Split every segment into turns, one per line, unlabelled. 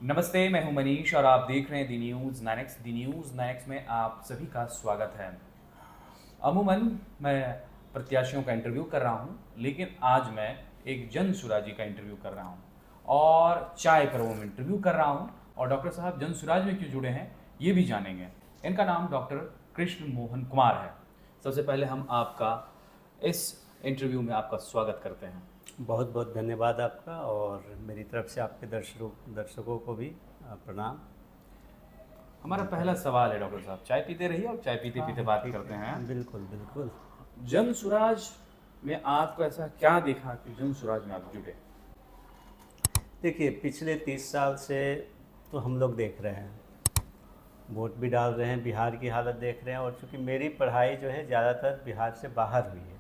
नमस्ते, मैं हूं मनीष और आप देख रहे हैं दी न्यूज़ 9X। दी न्यूज़ 9X में आप सभी का स्वागत है। अमूमन मैं प्रत्याशियों का इंटरव्यू कर रहा हूं, लेकिन आज मैं एक जन सुराजी का इंटरव्यू कर रहा हूं और चाय पर वो इंटरव्यू कर रहा हूं। और डॉक्टर साहब जन सुराज में क्यों जुड़े हैं ये भी जानेंगे। इनका नाम डॉक्टर कृष्ण मोहन कुमार है। सबसे पहले हम आपका इस इंटरव्यू में आपका स्वागत करते हैं।
बहुत बहुत धन्यवाद आपका और मेरी तरफ से आपके दर्शकों को भी प्रणाम।
हमारा पहला सवाल है डॉक्टर साहब, चाय पीते रहिए और चाय पीते पीते बात
ठीक
करते
है,
हैं।
बिल्कुल बिल्कुल।
जन सुराज में आपको ऐसा क्या देखा कि जन सुराज में आप जुटे?
देखिए, पिछले 30 साल से तो हम लोग देख रहे हैं, वोट भी डाल रहे हैं, बिहार की हालत देख रहे हैं। और चूँकि मेरी पढ़ाई जो है ज़्यादातर बिहार से बाहर हुई है,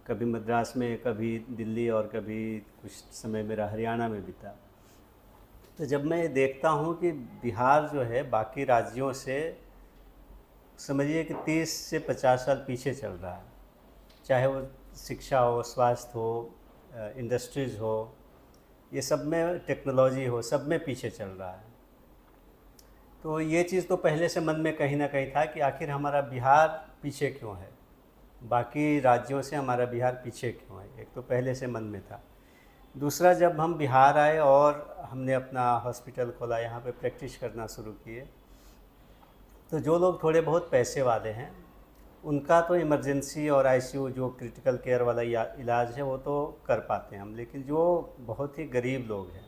कभी मद्रास में, कभी दिल्ली और कभी कुछ समय मेरा हरियाणा में बीता। तो जब मैं ये देखता हूँ कि बिहार जो है बाकी राज्यों से समझिए कि 30 से 50 साल पीछे चल रहा है, चाहे वो शिक्षा हो, स्वास्थ्य हो, इंडस्ट्रीज़ हो, ये सब में टेक्नोलॉजी हो, सब में पीछे चल रहा है। तो ये चीज़ तो पहले से मन में कहीं ना कहीं था कि आखिर हमारा बिहार पीछे क्यों है, बाकी राज्यों से हमारा बिहार पीछे क्यों है, एक तो पहले से मन में था। दूसरा, जब हम बिहार आए और हमने अपना हॉस्पिटल खोला, यहाँ पे प्रैक्टिस करना शुरू किए, तो जो लोग थोड़े बहुत पैसे वाले हैं उनका तो इमरजेंसी और आईसीयू जो क्रिटिकल केयर वाला इलाज है वो तो कर पाते हैं हम, लेकिन जो बहुत ही गरीब लोग हैं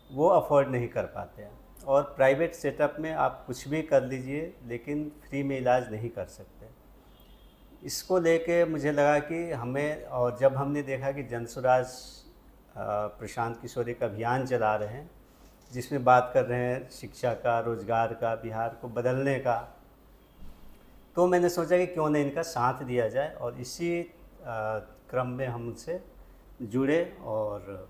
वो अफोर्ड नहीं कर पाते हैं। और प्राइवेट सेटअप में आप कुछ भी कर लीजिए लेकिन फ्री में इलाज नहीं कर सकते। इसको लेके मुझे लगा कि हमें, और जब हमने देखा कि जनसुराज प्रशांत किशोर एक अभियान चला रहे हैं जिसमें बात कर रहे हैं शिक्षा का, रोज़गार का, बिहार को बदलने का, तो मैंने सोचा कि क्यों नहीं इनका साथ दिया जाए। और इसी क्रम में हम उनसे जुड़े, और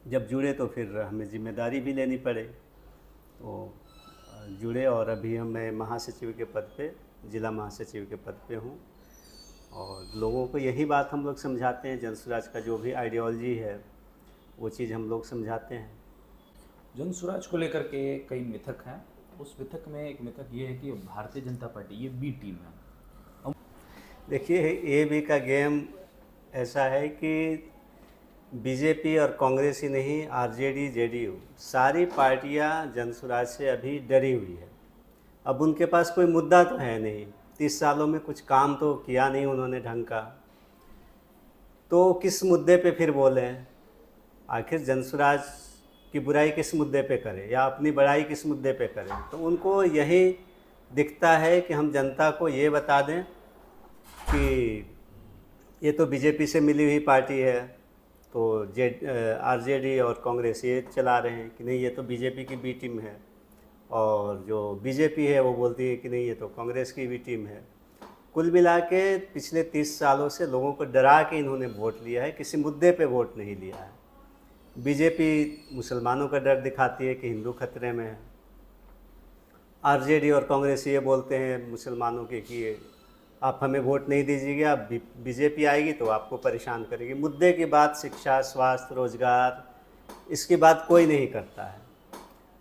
जब जुड़े तो फिर हमें जिम्मेदारी भी लेनी पड़े, तो जुड़े। और अभी मैं महासचिव के पद पे, जिला महासचिव के पद पे हूँ। और लोगों को यही बात हम लोग समझाते हैं, जनसुराज का जो भी आइडियोलॉजी है वो चीज़ हम लोग समझाते हैं।
जन सुराज को लेकर के कई मिथक हैं। उस मिथक में एक मिथक ये है कि भारतीय जनता पार्टी ये बी टीम है।
देखिए, ए बी का गेम ऐसा है कि बीजेपी और कांग्रेस ही नहीं, आरजेडी, जेडीयू, सारी पार्टियां जनसुराज से अभी डरी हुई है। अब उनके पास कोई मुद्दा तो है नहीं, 30 सालों में कुछ काम तो किया नहीं उन्होंने ढंग का, तो किस मुद्दे पे फिर बोलें? आखिर जनसुराज की बुराई किस मुद्दे पे करें या अपनी बड़ाई किस मुद्दे पे करें? तो उनको यही दिखता है कि हम जनता को ये बता दें कि ये तो बीजेपी से मिली हुई पार्टी है, तो आरजेडी और कांग्रेस ये चला रहे हैं कि नहीं ये तो बीजेपी की बी टीम है, और जो बीजेपी है वो बोलती है कि नहीं ये तो कांग्रेस की भी टीम है। कुल मिला के पिछले 30 सालों से लोगों को डरा के इन्होंने वोट लिया है, किसी मुद्दे पे वोट नहीं लिया है। बीजेपी मुसलमानों का डर दिखाती है कि हिंदू खतरे में है, आरजेडी और कांग्रेस ये बोलते हैं मुसलमानों के कि आप हमें वोट नहीं दीजिएगा, बीजेपी आएगी तो आपको परेशान करेगी। मुद्दे की बात, शिक्षा, स्वास्थ्य, रोजगार, इसकी बात कोई नहीं करता है।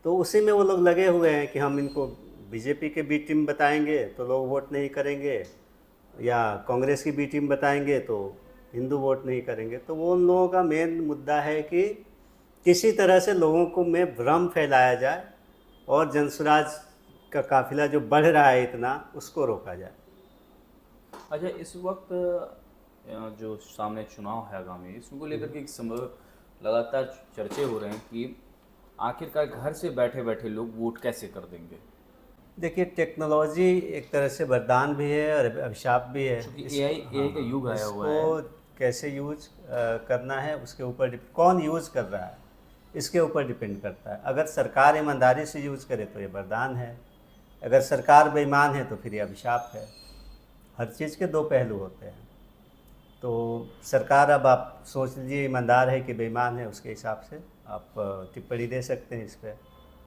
तो उसी में वो लोग लगे हुए हैं कि हम इनको बीजेपी के बी टीम बताएंगे तो लोग वोट नहीं करेंगे, या कांग्रेस की बी टीम बताएंगे तो हिंदू वोट नहीं करेंगे। तो वो उन लोगों का मेन मुद्दा है कि किसी तरह से लोगों को में भ्रम फैलाया जाए और जनसुराज का काफिला जो बढ़ रहा है इतना, उसको रोका जाए।
अच्छा, इस वक्त जो सामने चुनाव है आगामी, इसको लेकर के एक लगातार चर्चे हो रहे हैं कि आखिरकार घर से बैठे बैठे लोग वोट कैसे कर देंगे।
देखिए, टेक्नोलॉजी एक तरह से वरदान भी है और अभिशाप भी है।
क्योंकि
इस
एआई का युग आया हुआ
इसको
है।
कैसे यूज करना है उसके ऊपर, कौन यूज़ कर रहा है इसके ऊपर डिपेंड करता है। अगर सरकार ईमानदारी से यूज़ करे तो ये वरदान है, अगर सरकार बेईमान है तो फिर ये अभिशाप है। हर चीज़ के दो पहलू होते हैं। तो सरकार, अब आप सोच लीजिए ईमानदार है कि बेईमान है, उसके हिसाब से आप टिप्पणी दे सकते हैं इस पर।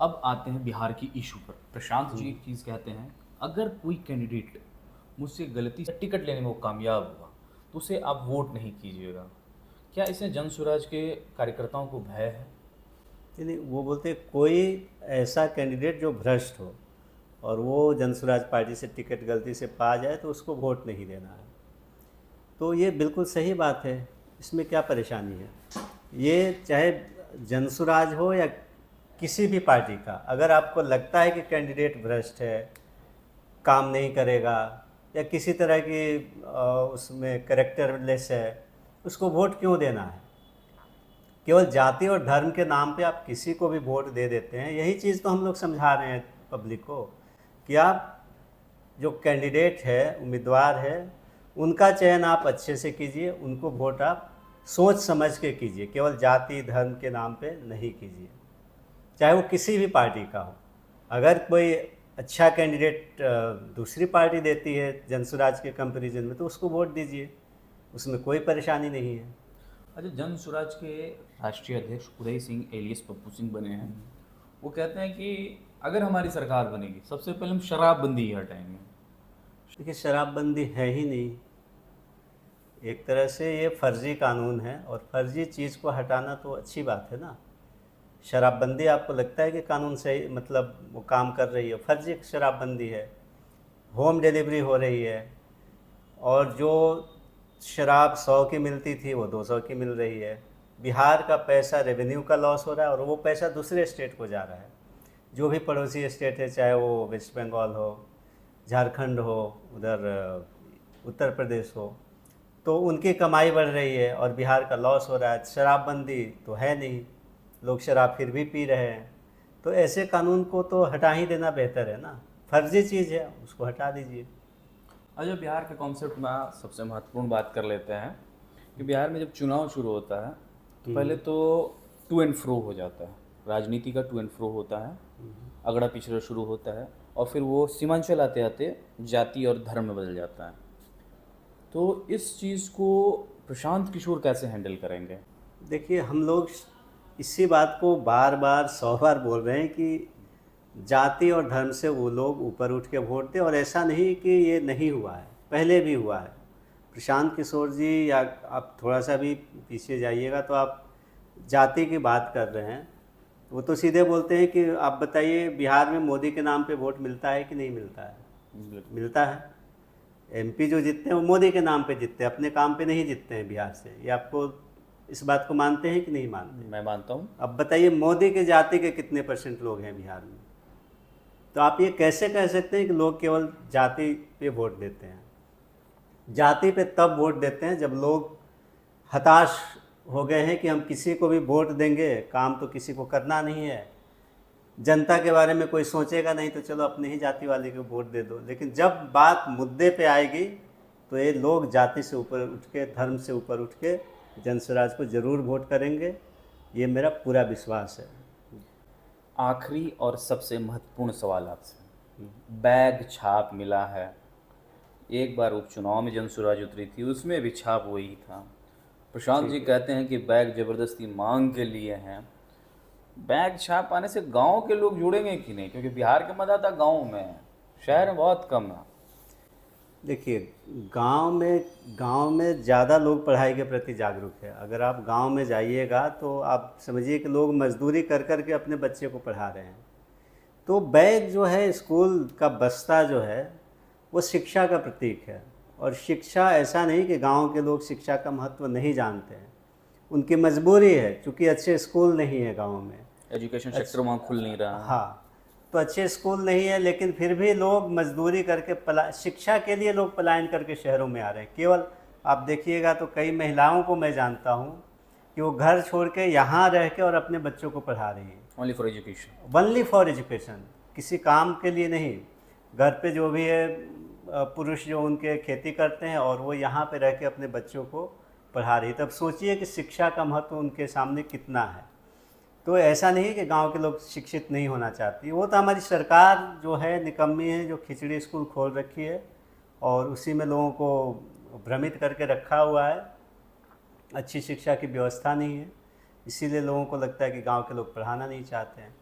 अब आते हैं बिहार की इशू पर। प्रशांत जी एक चीज़ कहते हैं, अगर कोई कैंडिडेट मुझसे गलती से टिकट लेने में वो कामयाब हुआ तो उसे आप वोट नहीं कीजिएगा। क्या इसमें जन स्वराज के कार्यकर्ताओं को भय है?
नहीं, वो बोलते हैं कोई ऐसा कैंडिडेट जो भ्रष्ट हो और वो जनसुराज पार्टी से टिकट गलती से पा जाए तो उसको वोट नहीं देना है। तो ये बिल्कुल सही बात है, इसमें क्या परेशानी है। ये चाहे जनसुराज हो या किसी भी पार्टी का, अगर आपको लगता है कि कैंडिडेट भ्रष्ट है, काम नहीं करेगा या किसी तरह की उसमें करेक्टरलेस है, उसको वोट क्यों देना है। केवल जाति और धर्म के नाम पे आप किसी को भी वोट दे देते हैं। यही चीज़ तो हम लोग समझा रहे हैं पब्लिक को कि आप जो कैंडिडेट है, उम्मीदवार है, उनका चयन आप अच्छे से कीजिए, उनको वोट आप सोच समझ के कीजिए, केवल जाति धर्म के नाम पे नहीं कीजिए, चाहे वो किसी भी पार्टी का हो। अगर कोई अच्छा कैंडिडेट दूसरी पार्टी देती है जनसुराज के कंपैरिजन में तो उसको वोट दीजिए, उसमें कोई परेशानी नहीं है।
अच्छा, जन स्वराज के राष्ट्रीय अध्यक्ष उदय सिंह एलियस पप्पू सिंह बने हैं। वो कहते हैं कि अगर हमारी सरकार बनेगी सबसे पहले हम शराबबंदी ही हटाएंगे।
देखिए, शराबबंदी है ही नहीं, एक तरह से ये फर्जी कानून है और फर्जी चीज़ को हटाना तो अच्छी बात है ना। शराबबंदी आपको लगता है कि कानून सही, मतलब वो काम कर रही है, फर्जी शराबबंदी है। होम डिलीवरी हो रही है और जो शराब 100 की मिलती थी वो 200 की मिल रही है। बिहार का पैसा रेवेन्यू का लॉस हो रहा है और वो पैसा दूसरे स्टेट को जा रहा है, जो भी पड़ोसी स्टेट है, चाहे वो वेस्ट बंगाल हो, झारखंड हो, उधर उत्तर प्रदेश हो, तो उनकी कमाई बढ़ रही है और बिहार का लॉस हो रहा है। शराबबंदी तो है नहीं, लोग शराब फिर भी पी रहे हैं। तो ऐसे कानून को तो हटा ही देना बेहतर है ना, फर्जी चीज़ है उसको हटा दीजिए।
अच्छा, बिहार के कॉन्सेप्ट में सबसे महत्वपूर्ण बात कर लेते हैं कि बिहार में जब चुनाव शुरू होता है तो पहले तो टू एंड फ्रो हो जाता है, राजनीति का टू एंड फ्रो होता है, अगड़ा पिछड़ा शुरू होता है और फिर वो सीमांचल आते आते जाति और धर्म में बदल जाता है। तो इस चीज़ को प्रशांत किशोर कैसे हैंडल करेंगे?
देखिए, हम लोग इसी बात को बार बार 100 बार बोल रहे हैं कि जाति और धर्म से वो लोग ऊपर उठ के वोट दें, और ऐसा नहीं कि ये नहीं हुआ है, पहले भी हुआ है। प्रशांत किशोर जी, या आप थोड़ा सा भी पीछे जाइएगा तो आप जाति की बात कर रहे हैं, वो तो सीधे बोलते हैं कि आप बताइए बिहार में मोदी के नाम पे वोट मिलता है कि नहीं मिलता है। मिलता है। एमपी जो जीतते हैं वो मोदी के नाम पे जीतते हैं, अपने काम पे नहीं जीतते हैं बिहार से। ये आपको इस बात को मानते हैं कि नहीं मानते?
मैं मानता हूँ।
अब बताइए, मोदी के जाति के कितने % लोग हैं बिहार में? तो आप ये कैसे कह सकते हैं कि लोग केवल जाति पे वोट देते हैं? जाति पे तब वोट देते हैं जब लोग हताश हो गए हैं कि हम किसी को भी वोट देंगे, काम तो किसी को करना नहीं है, जनता के बारे में कोई सोचेगा नहीं, तो चलो अपनी ही जाति वाले को वोट दे दो। लेकिन जब बात मुद्दे पे आएगी तो ये लोग जाति से ऊपर उठ के, धर्म से ऊपर उठ के जनसुराज को ज़रूर वोट करेंगे, ये मेरा पूरा विश्वास है।
आखिरी और सबसे महत्वपूर्ण सवाल आपसे, बैग छाप मिला है। एक बार उपचुनाव में जनसुराज उतरी थी, उसमें भी छाप वही था। प्रशांत जी कहते हैं कि बैग जबरदस्ती मांग के लिए हैं। बैग छाप आने से गांव के लोग जुड़ेंगे कि नहीं? क्योंकि बिहार के मतदाता गांव में है, शहर में बहुत कम है।
देखिए, गांव में ज़्यादा लोग पढ़ाई के प्रति जागरूक है। अगर आप गांव में जाइएगा तो आप समझिए कि लोग मजदूरी कर कर के अपने बच्चे को पढ़ा रहे हैं। तो बैग जो है, स्कूल का बस्ता जो है, वो शिक्षा का प्रतीक है। और शिक्षा, ऐसा नहीं कि गांव के लोग शिक्षा का महत्व नहीं जानते हैं, उनकी मजबूरी है, क्योंकि अच्छे स्कूल नहीं है गाँव में,
एजुकेशन सेक्टर वहाँ खुल नहीं रहा है।
हाँ, तो अच्छे स्कूल नहीं है, लेकिन फिर भी लोग मजदूरी करके शिक्षा के लिए लोग पलायन करके शहरों में आ रहे हैं। केवल आप देखिएगा तो कई महिलाओं को मैं जानता हूँ कि वो घर छोड़ के यहाँ रह के और अपने बच्चों को पढ़ा रही हैं।
Only for education.
Only for education, किसी काम के लिए नहीं। घर पे जो भी है पुरुष जो उनके खेती करते हैं और वो यहाँ पे रह के अपने बच्चों को पढ़ा रही है। तब सोचिए कि शिक्षा का महत्व उनके सामने कितना है। तो ऐसा नहीं है कि गांव के लोग शिक्षित नहीं होना चाहती, वो तो हमारी सरकार जो है निकम्मी है, जो खिचड़ी स्कूल खोल रखी है और उसी में लोगों को भ्रमित करके रखा हुआ है। अच्छी शिक्षा की व्यवस्था नहीं है, इसीलिए लोगों को लगता है कि गांव के लोग पढ़ाना नहीं चाहते हैं।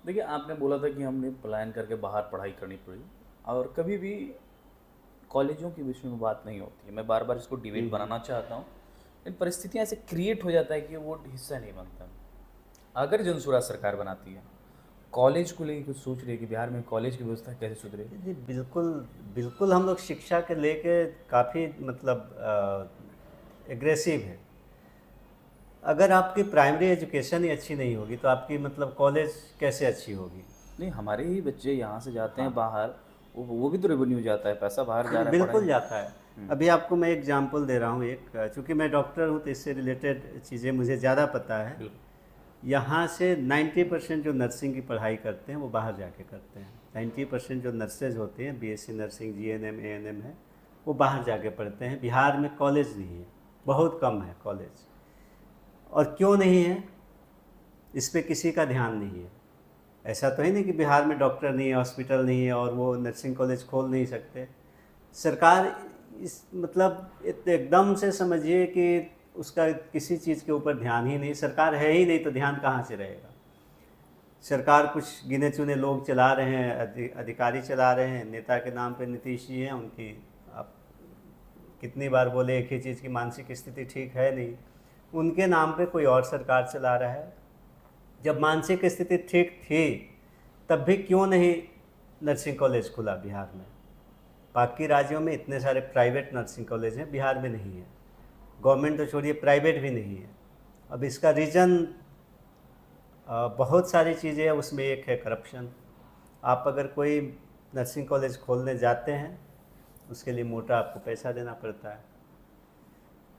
देखिए, आपने बोला था कि हमने पलायन करके बाहर पढ़ाई करनी पड़ी और कभी भी कॉलेजों के विषय में बात नहीं होती है। मैं बार बार इसको डिबेट बनाना चाहता हूँ, लेकिन परिस्थितियाँ ऐसे क्रिएट हो जाता है कि वो हिस्सा नहीं बनता। अगर जनसुराज सरकार बनाती है, कॉलेज को लेकर कुछ सोच रही है कि बिहार में कॉलेज की व्यवस्था कैसे सुधरेगी?
जी बिल्कुल, बिल्कुल हम लोग शिक्षा के लेके काफ़ी मतलब एग्रेसिव है। अगर आपकी प्राइमरी एजुकेशन ही अच्छी नहीं होगी तो आपकी मतलब कॉलेज कैसे अच्छी होगी?
नहीं, हमारे ही बच्चे यहाँ से जाते हैं
हाँ।
बाहर, वो भी तो रेवेन्यू जाता है, पैसा बाहर जा रहा है
बिल्कुल
पढ़ाई।
जाता है। अभी आपको मैं एग्जांपल दे रहा हूँ एक, चूँकि मैं डॉक्टर हूँ तो इससे रिलेटेड चीज़ें मुझे ज़्यादा पता है।
बिल्कुल।
यहाँ से 90% जो नर्सिंग की पढ़ाई करते हैं वो बाहर जाके करते हैं। 90% जो नर्सेज होते हैं, बीएससी नर्सिंग, जीएनएम, एएनएम है, वो बाहर जाके पढ़ते हैं। बिहार में कॉलेज नहीं है, बहुत कम है कॉलेज। और क्यों नहीं है, इस पे किसी का ध्यान नहीं है। ऐसा तो है नहीं कि बिहार में डॉक्टर नहीं है, हॉस्पिटल नहीं है और वो नर्सिंग कॉलेज खोल नहीं सकते। सरकार इस मतलब एकदम से समझिए कि उसका किसी चीज़ के ऊपर ध्यान ही नहीं, सरकार है ही नहीं तो ध्यान कहाँ से रहेगा। सरकार कुछ गिने चुने लोग चला रहे हैं, अधिकारी चला रहे हैं, नेता के नाम पे नीतीश जी हैं, उनकी आप कितनी बार बोले एक ही चीज़ की मानसिक स्थिति ठीक है नहीं, उनके नाम पे कोई और सरकार चला रहा है। जब मानसिक स्थिति ठीक थी तब भी क्यों नहीं नर्सिंग कॉलेज खुला बिहार में? बाकी राज्यों में इतने सारे प्राइवेट नर्सिंग कॉलेज हैं, बिहार में नहीं है। गवर्नमेंट तो छोड़िए, प्राइवेट भी नहीं है। अब इसका रीज़न बहुत सारी चीज़ें हैं, उसमें एक है करप्शन। आप अगर कोई नर्सिंग कॉलेज खोलने जाते हैं उसके लिए मोटा आपको पैसा देना पड़ता है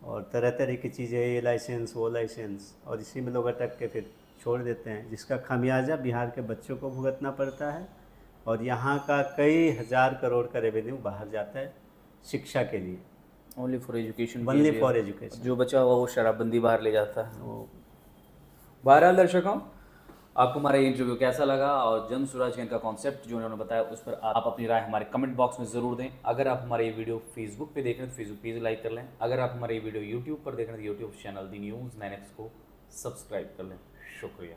और तरह तरह की चीज़ें, ये लाइसेंस वो लाइसेंस, और इसी में लोग अटक के फिर छोड़ देते हैं, जिसका खामियाजा बिहार के बच्चों को भुगतना पड़ता है। और यहाँ का कई हज़ार करोड़ का रेवेन्यू बाहर जाता है शिक्षा के लिए,
only for education.
Only for education.
जो बचा हुआ वो शराबबंदी बाहर ले जाता है।
वो
बहरहाल दर्शकों, आपको हमारा ये इंटरव्यू कैसा लगा और जन स्वराज का इनका कॉन्सेप्ट जो उन्होंने बताया उस पर आप अपनी राय हमारे कमेंट बॉक्स में ज़रूर दें। अगर आप हमारे ये वीडियो फेसबुक पे देख रहे हैं तो फेसबुक पेज लाइक कर लें। अगर आप हमारे ये वीडियो यूट्यूब पर देख रहे हैं तो यूट्यूब चैनल दी न्यूज़ 9X को सब्सक्राइब कर लें। शुक्रिया।